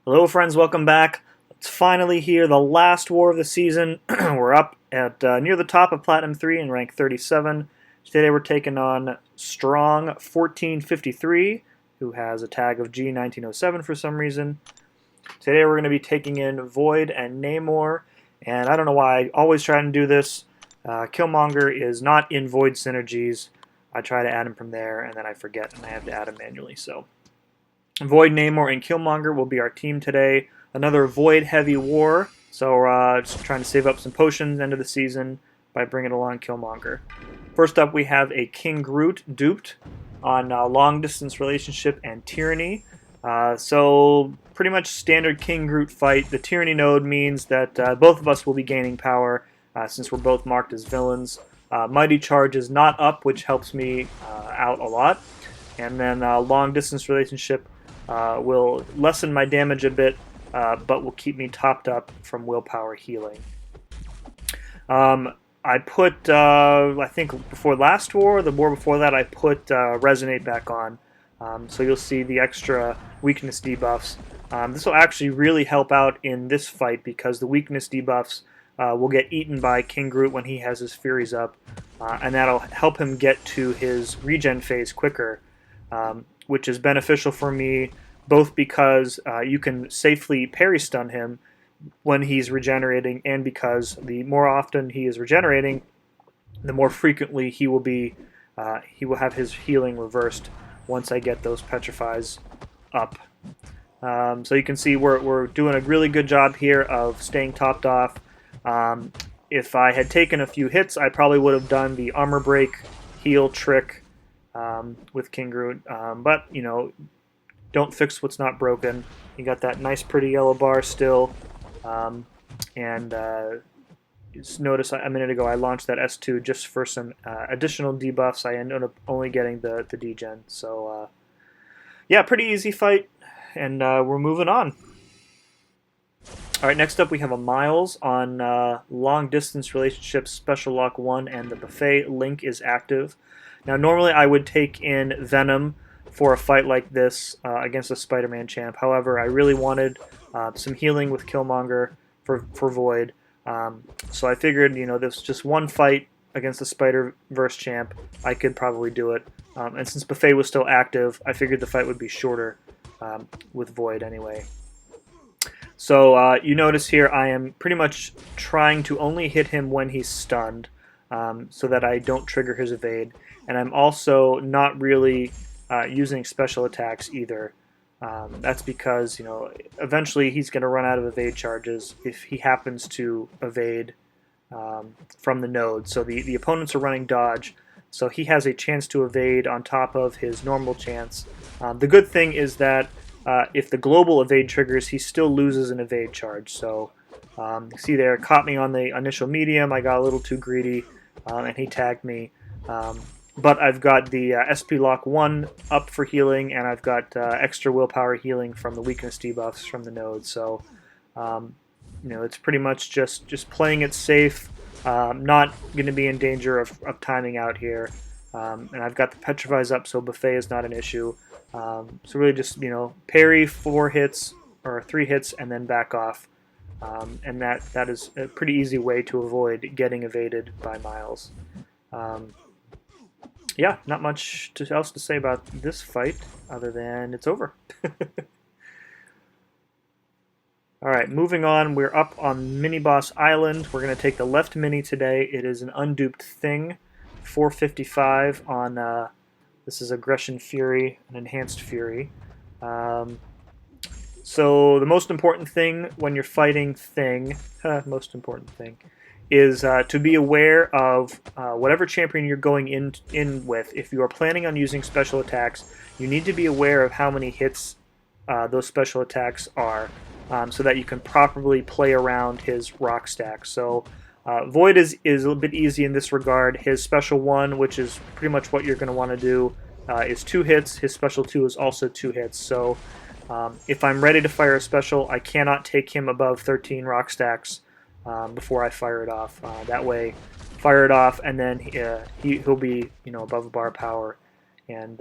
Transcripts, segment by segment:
Hello friends, welcome back. It's finally here, the last war of the season. We're up at near the top of Platinum 3 in rank 37. Today we're taking on Strong 1453, who has a tag of G1907 for some reason. Today we're going to be taking in Void and Namor, and I don't know why I always try and do this. Killmonger is not in Void synergies. I try to add him from there, and then I forget, and I have to add him manually, so... Void, Namor, and Killmonger will be our team today. Another Void-heavy war, so just trying to save up some potions end of the season by bringing along Killmonger. First up, we have a King Groot duped on long-distance relationship and tyranny. So pretty much standard King Groot fight. The tyranny node means that both of us will be gaining power since we're both marked as villains. Mighty Charge is not up, which helps me out a lot. And then long-distance relationship will lessen my damage a bit, but will keep me topped up from willpower healing. I put, I think before last war, the war before that, I put Resonate back on. So you'll see the extra weakness debuffs. This will actually really help out in this fight because the weakness debuffs will get eaten by King Groot when he has his Furies up, and that'll help him get to his regen phase quicker. Which is beneficial for me both because you can safely parry stun him when he's regenerating, and because the more often he is regenerating, the more frequently he will have his healing reversed once I get those petrifies up. So you can see we're doing a really good job here of staying topped off. If I had taken a few hits, I probably would have done the armor break heal trick with King Groot, but you know, don't fix what's not broken. You got that nice pretty yellow bar still, and just notice a minute ago I launched that S2 just for some additional debuffs. I ended up only getting the degen, so yeah, pretty easy fight, and we're moving on. Alright, next up we have a Miles on long distance relationships, special lock 1, and the buffet link is active. Now, normally I would take in Venom for a fight like this against a Spider-Man champ. However, I really wanted some healing with Killmonger for Void. So I figured, you know, this just one fight against the Spider-Verse champ, I could probably do it. And since Buffet was still active, I figured the fight would be shorter with Void anyway. So you notice here I am pretty much trying to only hit him when he's stunned so that I don't trigger his evade. And I'm also not really using special attacks either. That's because, you know, eventually he's going to run out of evade charges if he happens to evade from the node. So the opponents are running dodge, so he has a chance to evade on top of his normal chance. The good thing is that if the global evade triggers, he still loses an evade charge. So see there, caught me on the initial medium. I got a little too greedy, and he tagged me. But I've got the SP Lock 1 up for healing, and I've got extra willpower healing from the weakness debuffs from the node. So, you know, it's pretty much just playing it safe. Not going to be in danger of timing out here. And I've got the Petrifies up, so Buffet is not an issue. So really just, you know, parry 4 hits, or 3 hits, and then back off. And that is a pretty easy way to avoid getting evaded by Miles. Yeah, not much else to say about this fight other than it's over. Alright, moving on, we're up on Mini Boss Island. We're going to take the left mini today. It is an unduped thing, 455 on, this is Aggression Fury, an Enhanced Fury. So the most important thing when you're fighting Thing, most important thing, is to be aware of whatever champion you're going in with. If you are planning on using special attacks, you need to be aware of how many hits those special attacks are, so that you can properly play around his rock stack. So Void is a little bit easy in this regard. His special 1, which is pretty much what you're going to want to do, is 2 hits. His special 2 is also 2 hits. So if I'm ready to fire a special, I cannot take him above 13 rock stacks before I fire it off. That way, fire it off, and then he'll be, you know, above bar power, and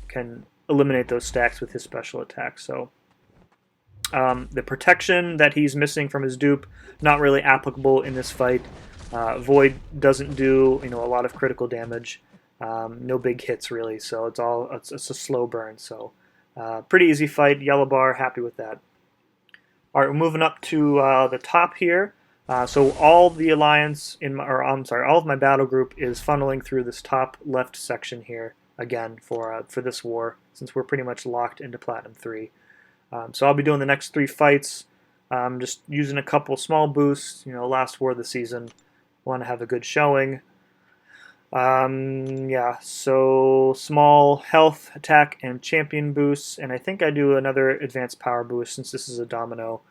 can eliminate those stacks with his special attack. So The protection that he's missing from his dupe, not really applicable in this fight. Void doesn't do a lot of critical damage, no big hits really, so it's a slow burn. So pretty easy fight. Yellow bar, happy with that. All right, we're moving up to the top here. So all the alliance all of my battle group is funneling through this top left section here again for this war, since we're pretty much locked into Platinum 3. So I'll be doing the next 3 fights, just using a couple small boosts. Last war of the season, want to have a good showing. Yeah, so small health, attack, and champion boosts, and I think I do another advanced power boost since this is a domino,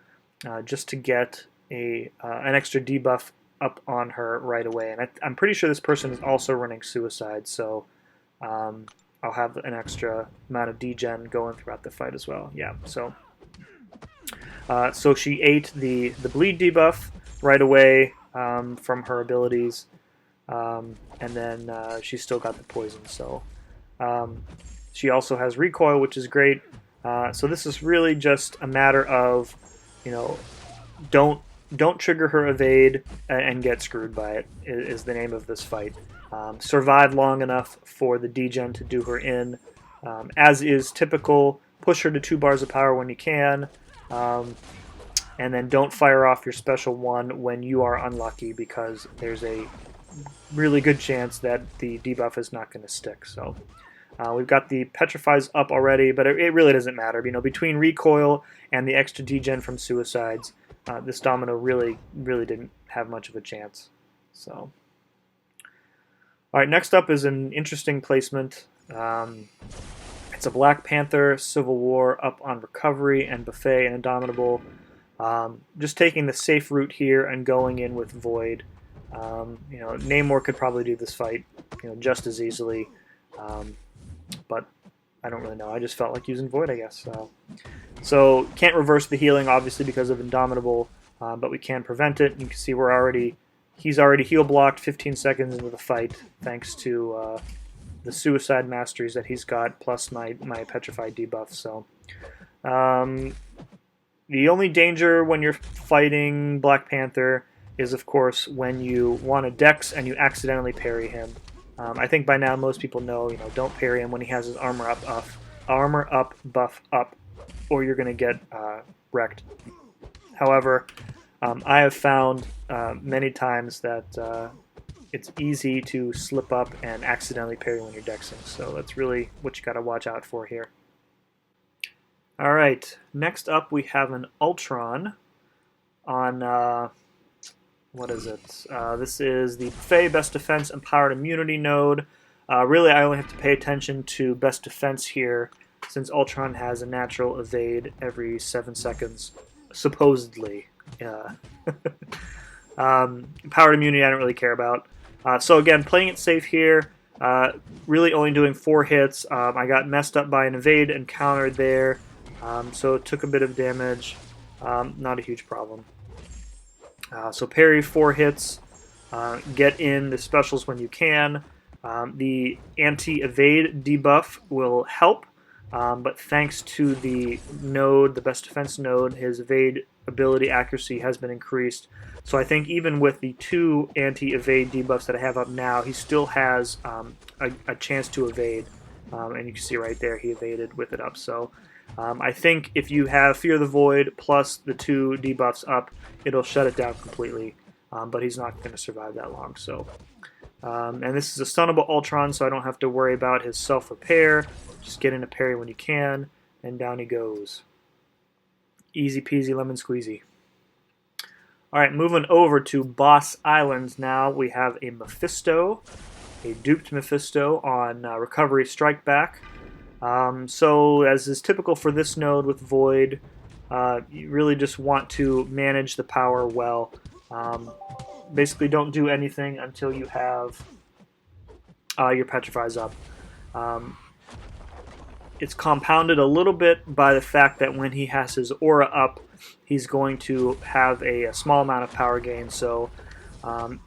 just to get an extra debuff up on her right away. And I'm pretty sure this person is also running suicide, so I'll have an extra amount of degen going throughout the fight as well. Yeah, so she ate the bleed debuff right away from her abilities. And then she's still got the poison, so she also has recoil, which is great. So this is really just a matter of, don't trigger her evade and get screwed by it, is the name of this fight. Survive long enough for the degen to do her in, as is typical. Push her to 2 bars of power when you can, and then don't fire off your special one when you are unlucky, because there's a really good chance that the debuff is not going to stick. So we've got the petrifies up already, but it really doesn't matter. Between recoil and the extra degen from suicides, this domino really didn't have much of a chance. So, all right, next up is an interesting placement. It's a Black Panther Civil War up on recovery and buffet and indomitable. Just taking the safe route here and going in with void. Namor could probably do this fight, just as easily, but I don't really know. I just felt like using void, I guess. So can't reverse the healing, obviously, because of indomitable, but we can prevent it. You can see he's already heal blocked 15 seconds into the fight, thanks to the suicide masteries that he's got, plus my petrified debuff. So the only danger when you're fighting Black Panther is, of course, when you want to dex and you accidentally parry him. I think by now most people know, don't parry him when he has his armor up buff up, or you're going to get wrecked. However, I have found many times that it's easy to slip up and accidentally parry when you're dexing, so that's really what you got to watch out for here. All right, next up we have an Ultron on... what is it? This is the buffet best defense empowered immunity node. Really, I only have to pay attention to best defense here, since Ultron has a natural evade every 7 seconds, supposedly. Empowered immunity I don't really care about. So again, playing it safe here, really only doing 4 hits. I got messed up by an evade and countered there, so it took a bit of damage. Not a huge problem. So parry 4 hits, get in the specials when you can. The anti-evade debuff will help, but thanks to the node, the best defense node, his evade ability accuracy has been increased. So I think even with the 2 anti-evade debuffs that I have up now, he still has a chance to evade. And you can see right there he evaded with it up. So I think if you have Fear of the Void plus the 2 debuffs up, it'll shut it down completely, but he's not going to survive that long. So, and this is a stunnable Ultron, so I don't have to worry about his self-repair. Just get in a parry when you can, and down he goes. Easy peasy lemon squeezy. Alright, moving over to Boss Islands now, we have a Mephisto, a duped Mephisto on Recovery Strike Back. So, as is typical for this node with Void, you really just want to manage the power well. Basically, don't do anything until you have your Petrifies up. It's compounded a little bit by the fact that when he has his aura up, he's going to have a small amount of power gain. So,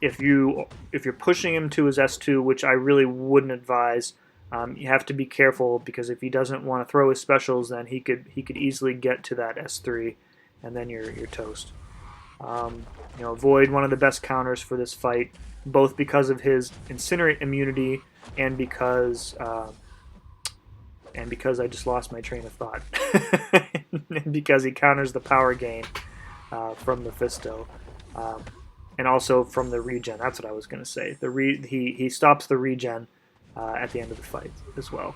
if you're pushing him to his S2, which I really wouldn't advise, You have to be careful because if he doesn't want to throw his specials, then he could easily get to that S3, and then you're toast. Void, one of the best counters for this fight, both because of his incinerate immunity and because I just lost my train of thought, and because he counters the power gain from Mephisto, and also from the regen. That's what I was going to say. He stops the regen at the end of the fight as well.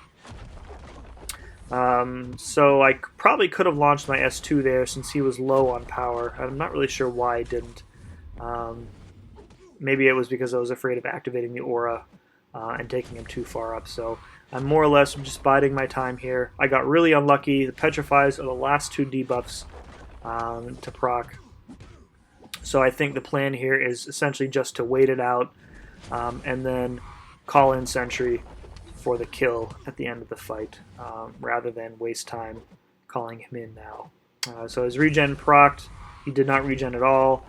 So I probably could have launched my S2 there since he was low on power. I'm not really sure why I didn't. Maybe it was because I was afraid of activating the aura and taking him too far up. So I'm more or less just biding my time here. I got really unlucky. The Petrifies are the last 2 debuffs to proc. So I think the plan here is essentially just to wait it out and then call in Sentry for the kill at the end of the fight, rather than waste time calling him in now. So his regen procced. He did not regen at all.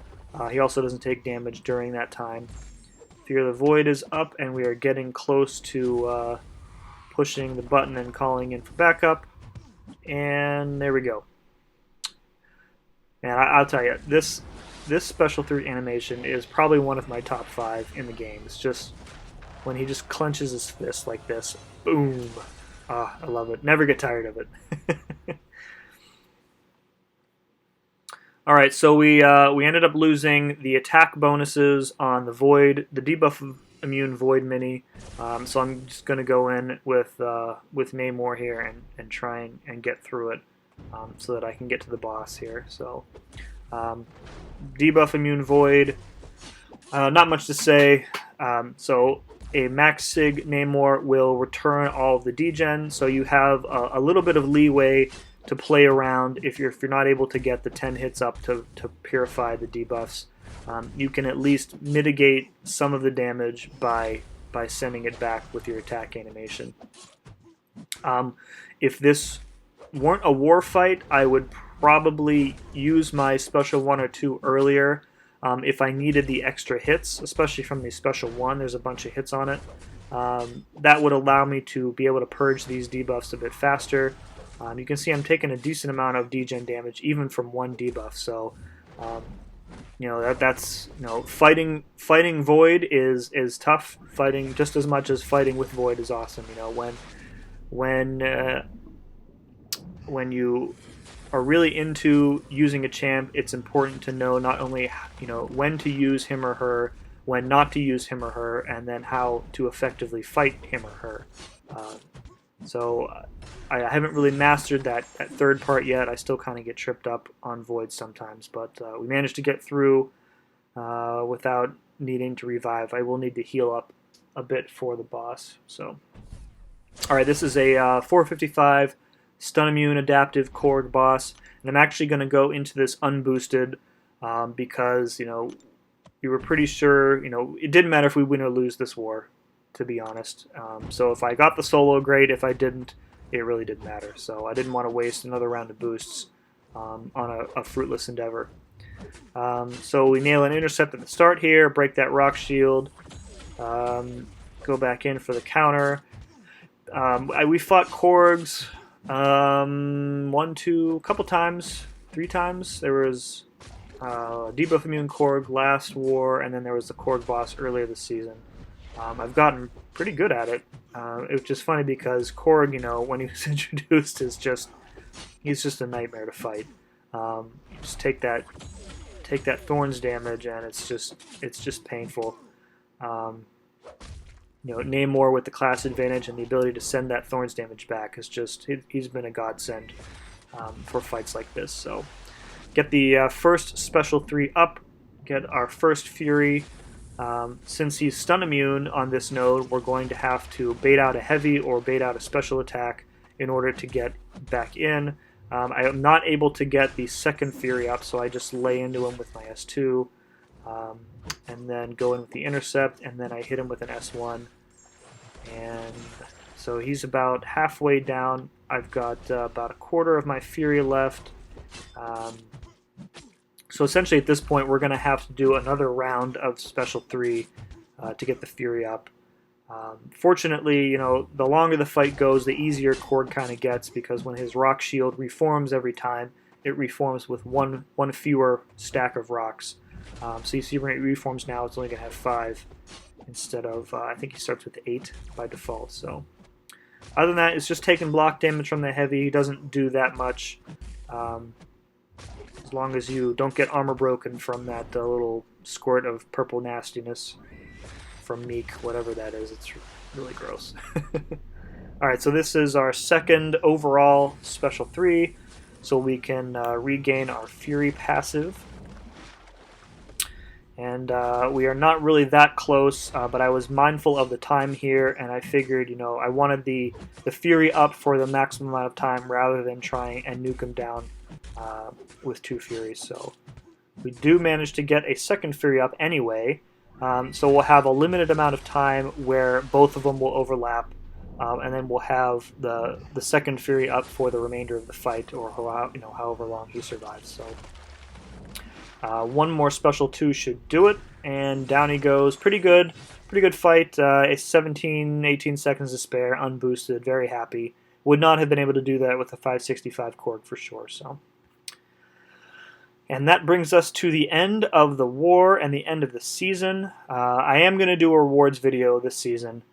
He also doesn't take damage during that time. Fear the Void is up, and we are getting close to pushing the button and calling in for backup. And there we go. And I'll tell you, this Special 3 animation is probably one of my top 5 in the game. It's just when he just clenches his fist like this, boom. I love it. Never get tired of it. All right, so we ended up losing the attack bonuses on the Void, the debuff immune Void mini. So I'm just going to go in with Namor here and try and get through it so that I can get to the boss here. So debuff immune Void, not much to say. So a max sig Namor will return all of the degen, so you have a little bit of leeway to play around if you're not able to get the 10 hits up to purify the debuffs. You can at least mitigate some of the damage by sending it back with your attack animation. If this weren't a war fight, I would probably use my special 1 or 2 earlier. If I needed the extra hits, especially from the special 1, there's a bunch of hits on it. That would allow me to be able to purge these debuffs a bit faster. You can see I'm taking a decent amount of degen damage even from 1 debuff. So, that's fighting Void is tough. Fighting just as much as fighting with Void is awesome. When you are really into using a champ, it's important to know not only when to use him or her, when not to use him or her, and then how to effectively fight him or her. So I haven't really mastered that third part yet. I still kind of get tripped up on Void sometimes, but we managed to get through without needing to revive. I will need to heal up a bit for the boss. So, all right, this is a 455 stun immune adaptive Korg boss, and I'm actually going to go into this unboosted because we were pretty sure it didn't matter if we win or lose this war, to be honest. So if I got the solo, great. If I didn't, it really didn't matter. So I didn't want to waste another round of boosts on a fruitless endeavor. So we nail an intercept at the start here, break that rock shield, go back in for the counter. We fought Korgs. A couple times, 3 times. There was debuff immune Korg last war, and then there was the Korg boss earlier this season. I've gotten pretty good at it. It was just funny because Korg, when he was introduced, he's just a nightmare to fight. Just take that thorns damage, and it's just painful. Namor with the class advantage and the ability to send that thorns damage back is he's been a godsend for fights like this. So get the first special 3 up, get our first Fury. Since he's stun immune on this node, we're going to have to bait out a heavy or bait out a special attack in order to get back in. I am not able to get the second Fury up, so I just lay into him with my S2. And then go in with the intercept, and then I hit him with an S1. And so he's about halfway down. I've got about a quarter of my Fury left. So essentially at this point we're going to have to do another round of Special 3 to get the Fury up. Fortunately, the longer the fight goes, the easier Cord kind of gets, because when his rock shield reforms every time, it reforms with one fewer stack of rocks. So you see when it reforms now, it's only going to have 5 instead of, I think he starts with 8 by default. So other than that, it's just taking block damage from the heavy. He doesn't do that much. As long as you don't get armor broken from that little squirt of purple nastiness from Meek, whatever that is. It's really gross. Alright, so this is our second overall special 3, so we can regain our Fury passive. And we are not really that close, but I was mindful of the time here, and I figured, I wanted the Fury up for the maximum amount of time rather than trying and nuke him down with 2 Furies. So we do manage to get a second Fury up anyway, so we'll have a limited amount of time where both of them will overlap, and then we'll have the second Fury up for the remainder of the fight, or however long he survives. So one more special 2 should do it, and down he goes. Pretty good fight. 18 seconds to spare, unboosted. Very happy. Would not have been able to do that with a 565 Korg for sure. So. And that brings us to the end of the war and the end of the season. I am going to do a rewards video this season.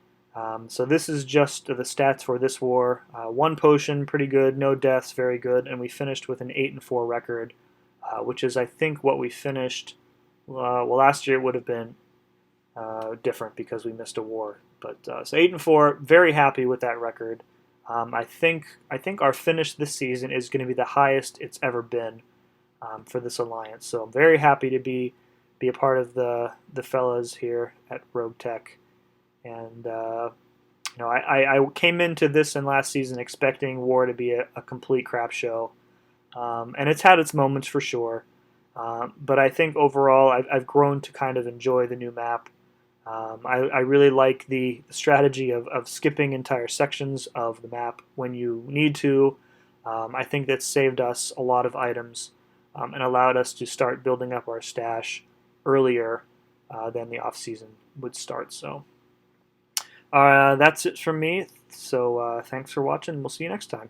So this is just the stats for this war. 1 potion, pretty good. No deaths, very good. And we finished with an 8-4 record, which is, I think, what we finished. Well, last year it would have been different because we missed a war. But so 8-4, very happy with that record. I think our finish this season is going to be the highest it's ever been. For this alliance, so I'm very happy to be a part of the fellas here at Rogue Tech, and I came into this and last season expecting war to be a complete crap show, and it's had its moments for sure, but I think overall I've grown to kind of enjoy the new map. I really like the strategy of skipping entire sections of the map when you need to. I think that's saved us a lot of items. And allowed us to start building up our stash earlier than the off-season would start. So that's it from me. So thanks for watching. We'll see you next time.